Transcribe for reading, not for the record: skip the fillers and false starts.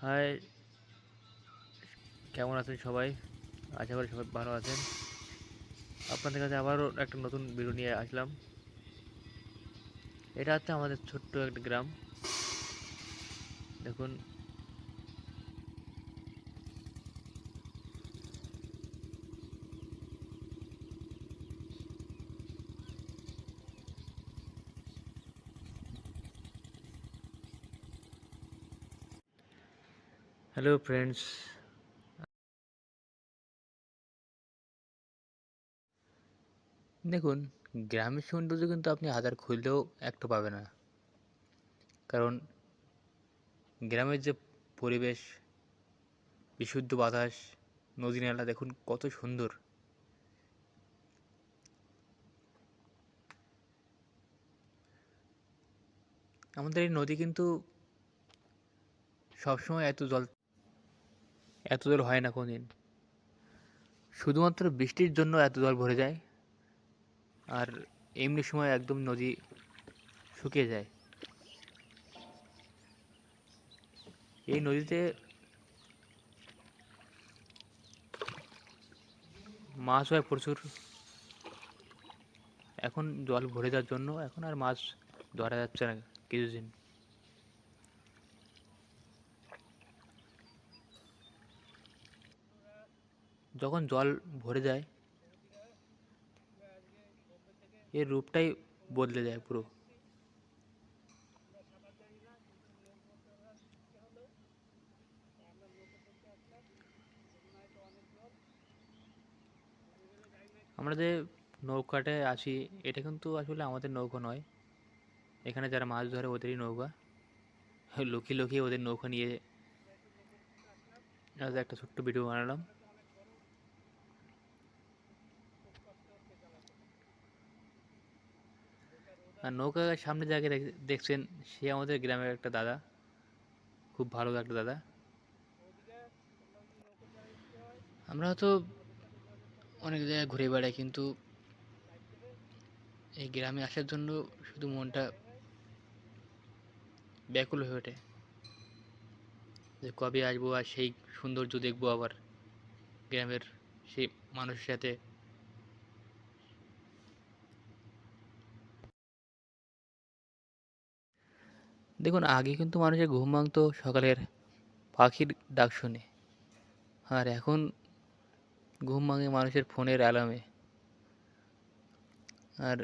High, কেমন আছেন সবাই? আশা করি সবাই ভালো আছেন। আপনাদের কাছে আবারও একটা নতুন ভিডিও নিয়ে আসলাম। এটা হচ্ছে আমাদের ছোট্ট একটা গ্রাম। দেখুন, হ্যালো ফ্রেন্ডস। দেখুন, গ্রামের সৌন্দর্য কিন্তু আপনি হাজার খুঁজলেও একটা পাবেন না। কারণ গ্রামের যে পরিবেশ, বিশুদ্ধ বাতাস, নদী নালা দেখুন কত সুন্দর। আমাদের এই নদী কিন্তু সবসময় এত জল হয় না কোনদিন। শুধুমাত্র বৃষ্টির জন্য এত জল ভরে যায়, আর এমনি সময় একদম নদী শুকিয়ে যায়। এই নদীতে মাছ হয় প্রচুর। এখন জল ভরে যাওয়ার জন্য এখন আর মাছ ধরা যাচ্ছে না কিছুদিন। যখন জল ভরে যায় এর রূপটাই বদলে যায় পুরো। আমরা যে নৌকাতে আসি, এটা কিন্তু আসলে আমাদের নৌকা নয়। এখানে যারা মাছ ধরে ওদেরই নৌকা। লুকিয়ে লুকিয়ে ওদের নৌকা নিয়ে আজ একটা ছোট্ট ভিডিও বানালাম। আর নৌকার সামনে যাকে দেখছেন, সে আমাদের গ্রামের একটা দাদা, খুব ভালো একটা দাদা। আমরা তো অনেক জায়গায় ঘুরে বেড়াই, কিন্তু এই গ্রামে আসার জন্য শুধু মনটা ব্যাকুল হয়ে ওঠে যে কবে আসবো আর সেই সৌন্দর্য দেখবো আবার গ্রামের সেই মানুষের সাথে। দেখুন, আগে কিন্তু মানুষের ঘুম ভাঙতো সকালের পাখির ডাক শুনে, আর এখন ঘুম ভাঙে মানুষের ফোনের অ্যালার্মে। আর